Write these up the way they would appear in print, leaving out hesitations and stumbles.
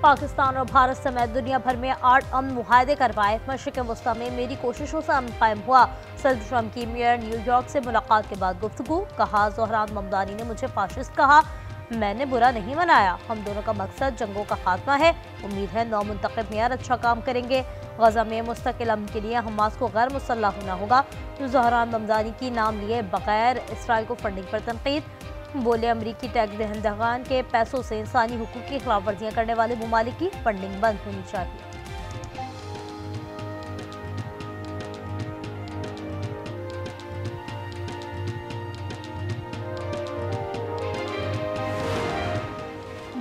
पाकिस्तान और भारत समेत दुनिया भर में 8 अमन मुआहदे करवाए। मशरिक़ वस्ता में मेरी कोशिशों से अमन कायम हुआ। सदर ट्रंप की मेयर न्यूयॉर्क से मुलाकात के बाद गुफ्तगू। कहा, ज़ोहरान ममदानी ने मुझे फाशिस्ट कहा, मैंने बुरा नहीं मनाया। हम दोनों का मकसद जंगों का खात्मा है। उम्मीद है नौ मुंतखब मेयर अच्छा काम करेंगे। गजा में मुस्तकिल अमन के लिए हमास को गैर मुसल्लह होना होगा। ज़ोहरान ममदानी की नाम लिए बगैर इसराइल को फंडिंग पर तनकीद। बोले, अमरीकी टैक्स दहंदगान के पैसों से इंसानी हुकूक की खिलाफ वर्जियाँ करने वाले ममालिक की फंडिंग बंद होनी चाहिए।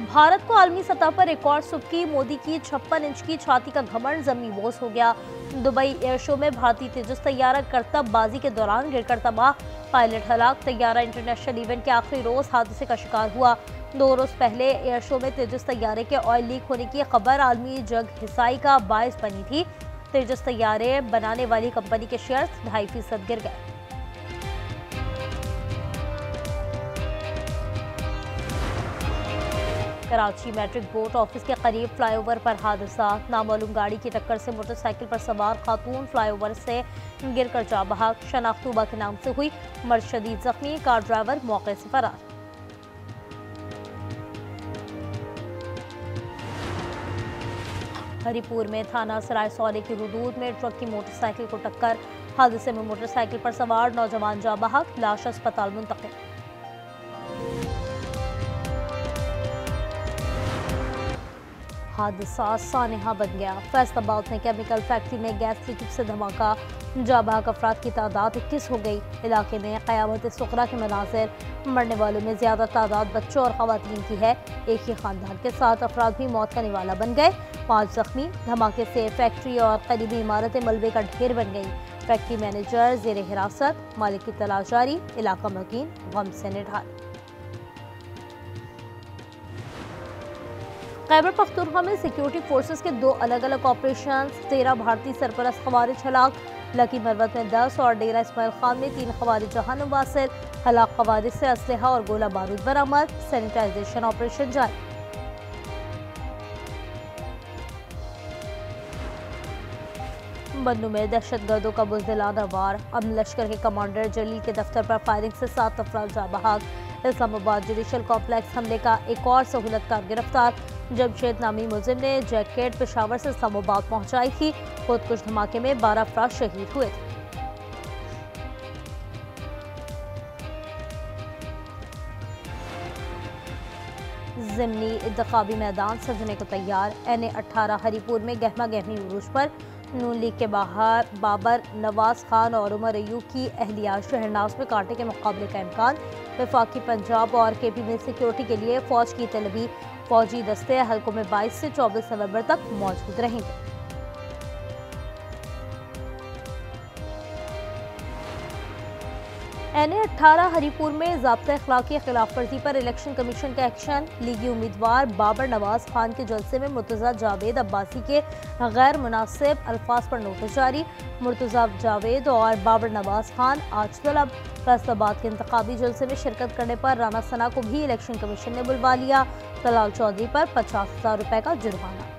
भारत को आलमी सतह पर रिकॉर्ड सुबकी। मोदी की 56 इंच की छाती का घमंड जमी बोस हो गया। दुबई एयर शो में भारतीय तेजस तैयारा करतबबाजी के दौरान गिरकर तबाह। पायलट हलाक। तैयारा इंटरनेशनल इवेंट के आखिरी रोज हादसे का शिकार हुआ। 2 रोज पहले एयर शो में तेजस तैयारे के ऑयल लीक होने की खबर आलमी जग हिसाई का बायस बनी थी। तेजस तैयारे बनाने वाली कंपनी के शेयर्स 2.5% गिर गए। कराची मैट्रिक बोर्ड ऑफिस के करीब फ्लाईओवर पर हादसा। नामालूम गाड़ी की टक्कर से मोटरसाइकिल पर सवार खातून फ्लाईओवर से गिरकर जा बहक। शनाख्तुबा के नाम से हुई, मर्द शदीद जख्मी। कार ड्राइवर मौके से फरार। हरिपुर में थाना सराय सौले की हुदूद में ट्रक की मोटरसाइकिल को टक्कर। हादसे में मोटरसाइकिल पर सवार नौजवान जा बहक। लाश अस्पताल मुंतकिल। हादसा सानहा बन गया। फैसलाबाद में केमिकल फैक्ट्री में गैस लीकेज से धमाका। जाबाक अफराद की तादाद 21 हो गई। इलाके में क़यामत सुग़रा के मनाज़िर। मरने वालों में ज़्यादा तादाद बच्चों और ख़वातीन की है। एक ही ख़ानदान के 7 अफराद भी मौत का निवाला बन गए। 5 जख्मी। धमाके से फैक्ट्री और करीबी इमारतें मलबे का ढेर बन गई। फैक्ट्री मैनेजर ज़ेर हिरासत। मालिक की तलाश जारी। इलाका मकीन गम से निढाल। खैबर पख्तूनख्वा में सिक्योरिटी फोर्सेस के 2 अलग अलग ऑपरेशन। 13 भारतीय सरपरस्त खवारिज हलाक। लकी मरवत में 10 और डेरा इस्माइल खान में 3 खवारिज जहानुम वासिल। हलाक खवारिज से असलहा और गोला बारूद बरामद। सैनिटाइजेशन ऑपरेशन जारी। बन्नू में दहशतगर्दों का बुज़दिलाना वार। अमन लश्कर के कमांडर जलील के दफ्तर पर फायरिंग से 7 अफराद जा बहक। इस्लामाबाद जुडिशल कॉम्प्लेक्स हमले का एक और सहूलतकार गिरफ्तार। जमशेद नामी मुलजिम ने जैकेट पेशावर से इस्लामाबाद पहुंचाई थी। खुदकुश धमाके में 12 अफराद शहीद हुए थे। ज़िमनी इंतखाबी मैदान सजने को तैयार। NA-18 हरिपुर में गहमा गहमी उरूज पर। नून लीग के बाहर बाबर नवाज खान और उमर अयूब की अहलिया शहरनाज में कांटे के मुकाबले का इम्कान। वफाकी पंजाब और KP में सिक्योरिटी के लिए फौज की तलबी। फौजी दस्ते हल्कों में 22 से 24 नवंबर तक मौजूद रहेंगे। NA-18 हरिपुर में ज़ाब्ता अखलाक की खिलाफ वर्जी पर इलेक्शन कमीशन का एक्शन। लीगी उम्मीदवार बाबर नवाज खान के जलसे में मुर्तज़ा जावेद अब्बासी के गैर मुनासिब अल्फाज पर नोटिस जारी। मुर्तज़ा जावेद और बाबर नवाज खान आज तलब। फैसलाबाद के इंतखाबी जलसे में शिरकत करने पर राना सना को भी इलेक्शन कमीशन ने बुलवा लिया। तलाल चौधरी पर 50,000 रुपए का जुर्माना।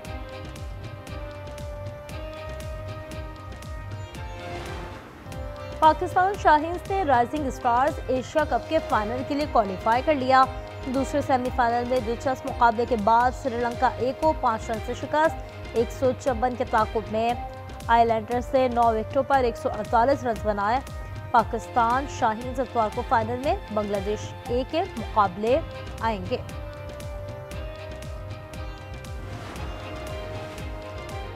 पाकिस्तान शाहीन्स ने राइजिंग स्टार्स एशिया कप के फाइनल के लिए क्वालिफाई कर लिया। दूसरे सेमीफाइनल में दिलचस्प मुकाबले के बाद श्रीलंका A को 5 रन से शिकस्त। 154 के ताकुब में आइलैंडर्स ने 9 विकेटों पर 148 रन बनाए। पाकिस्तान शाहीन्स इतवार को फाइनल में बांग्लादेश A के मुकाबले आएंगे।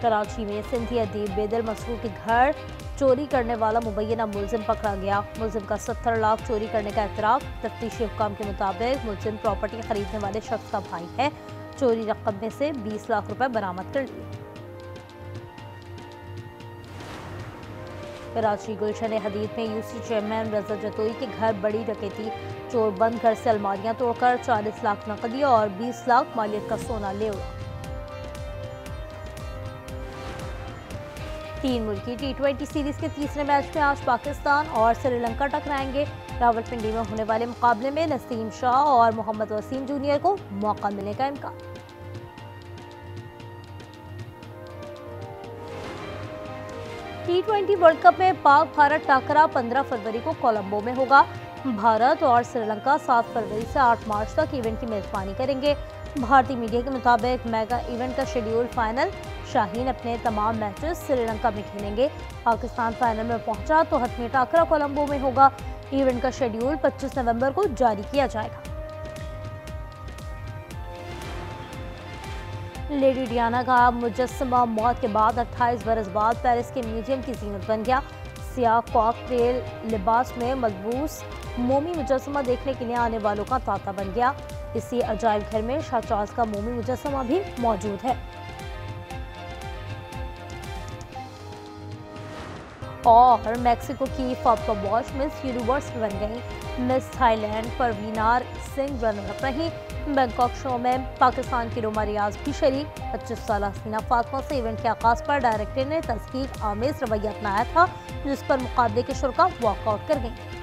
कराची में सिंधी अदीब बेदल मसरूर के घर चोरी करने वाला मुबैना मुलजिम पकड़ा गया। मुलजिम का 70 लाख चोरी करने का एतराफ़। तफ्तीशी हुक्काम के मुताबिक मुलजिम प्रॉपर्टी खरीदने वाले शख्स का भाई है। चोरी रकम में से 20 लाख रुपए बरामद कर लिए। कराची गुलशन हदीद में UC चेयरमैन रजा जतोई के घर बड़ी डकैती। चोर बंद घर से अलमारियां तोड़कर 40 लाख नकदी और 20 लाख मालियत का सोना ले उड़ा। 3 मुल्की T20 सीरीज के तीसरे मैच में आज पाकिस्तान और श्रीलंका टकराएंगे। रावलपिंडी में होने वाले मुकाबले में नसीम शाह और मोहम्मद वसीम जूनियर को मौका मिलने का इम्कान। T20 वर्ल्ड कप में पाक भारत टाकरा 15 फरवरी को कोलंबो में होगा। भारत और श्रीलंका 7 फरवरी से 8 मार्च तक इवेंट की मेजबानी करेंगे। भारतीय मीडिया के मुताबिक मेगा इवेंट का शेड्यूल फाइनल, शाहीन अपने तमाम मैचेस श्रीलंका में खेलेंगे। पाकिस्तान फाइनल में पहुंचा तो हतमी टाकरा कोलंबो में होगा। इवेंट का शेड्यूल 25 नवंबर को जारी किया जाएगा। लेडी डियाना का मुजस्समा मौत के बाद 28 बरस बाद पेरिस के म्यूजियम की जीनत बन गया। सियाह कॉकटेल लिबास में मलबूस मोमी मुजस्समा देखने के लिए आने वालों का तांता बन गया। इसी अजायब घर में शाह चार्ल्स का मोमी मुजस्समा भी मौजूद है। और मेक्सिको की फाप्का वॉश मिस यूनिवर्स बन गई। Miss Thailand Praveenar Singh runner up रही। बैंकॉक शो में पाकिस्तान की रोमा रियाज भी शरीक। 25 साल हसीना फातिमा से इवेंट के आगाज पर डायरेक्टर ने तस्कीक आमेज रवैया अपनाया था, जिस पर मुकाबले के शुरा वॉकआउट कर गई।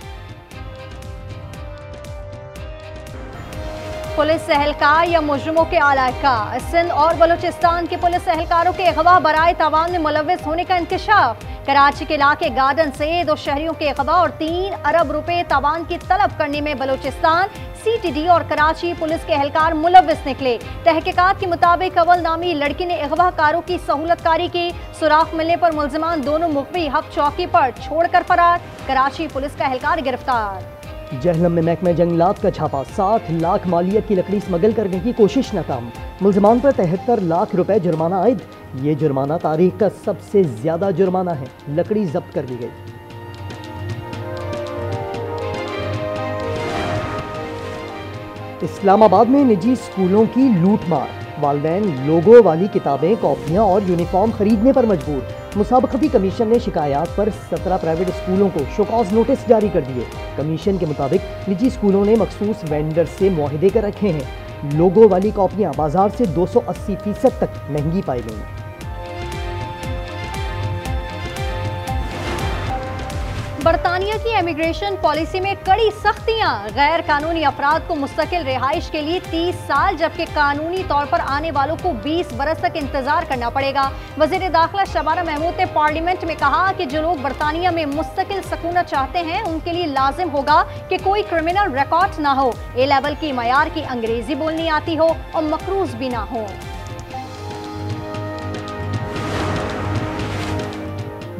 पुलिस एहलकार या मुजरिमों के अलाका। सिंध और बलूचिस्तान के पुलिस एहलकारों के अगवा बराए तावान में मुलविस होने का इंकशाफ। कराची के इलाके गार्डन से 2 शहरियों के अगवा और 3 अरब रुपए तावान की तलब करने में बलूचिस्तान, CTD और कराची पुलिस के एहलकार मुलविस निकले। तहकीकात के मुताबिक अव्वल नामी लड़की ने अगवाकारों की सहूलतकारी की। सुराख मिलने पर मुलजिमान दोनों मुखबी हब चौकी पर छोड़कर फरार। कराची पुलिस का एहलकार गिरफ्तार। जहलम में महकमा जंगलात का छापा। 60 लाख मालियत की लकड़ी स्मगल करने की कोशिश नाकाम। मुलजमान पर 73 लाख रुपए जुर्माना आयद। ये जुर्माना तारीख का सबसे ज्यादा जुर्माना है। लकड़ी जब्त कर ली गई। इस्लामाबाद में निजी स्कूलों की लूटमार। वालिदैन लोगों वाली किताबें, कॉपियां और यूनिफॉर्म खरीदने पर मजबूर। मुसाबकती कमीशन ने शिकायत पर 17 प्राइवेट स्कूलों को शोकॉज नोटिस जारी कर दिए। कमीशन के मुताबिक निजी स्कूलों ने मखसूस वेंडर से मुआहदे कर रखे हैं। लोगों वाली कॉपियां बाजार से 280% तक महंगी पाई गई। बरतानिया की इमिग्रेशन पॉलिसी में कड़ी सख्तियां। गैर कानूनी अफराद को मुस्तकिल रिहाइश के लिए 30 साल, जबकि कानूनी तौर पर आने वालों को 20 बरस तक इंतजार करना पड़ेगा। वजीर दाखिला शबाना महमूद ने पार्लियामेंट में कहा कि जो लोग बरतानिया में मुस्तकिल सकूनत चाहते हैं, उनके लिए लाजिम होगा कि कोई क्रिमिनल रिकॉर्ड ना हो, A लेवल की मयार की अंग्रेजी बोलनी आती हो और मकरूज भी ना हो।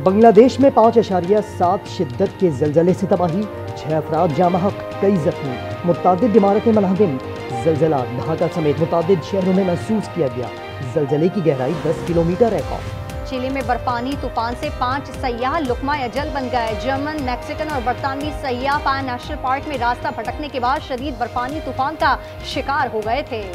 बांग्लादेश में 5.7 शिद्दत के जलजले से तबाही। 6 अफराद जामहक, कई जख्मी। मुतादिद इमारतें मुनहदिम। जलजला ढाका समेत मुतादिद शहरों में महसूस किया गया। जलजले की गहराई 10 किलोमीटर रिकॉर्ड। चिली में बर्फानी तूफान से 5 सयाह लुकमा अजल बन गए। जर्मन, मैक्सिकन और बरतानवी सयाह पान नेशनल पार्क में रास्ता भटकने के बाद शदीद बर्फानी तूफान का शिकार हो गए थे।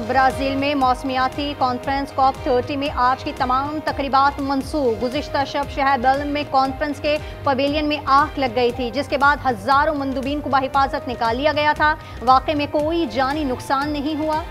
ब्राजील में मौसमियाती कॉन्फ्रेंस COP30 में आज की तमाम तकरीबात मनसूख। गुज़िश्ता शब शहर बेल्जियम में कॉन्फ्रेंस के पवेलियन में आग लग गई थी, जिसके बाद हजारों मंदूबीन को बाहिफाजत निकाल लिया गया था। वाक़े में कोई जानी नुकसान नहीं हुआ।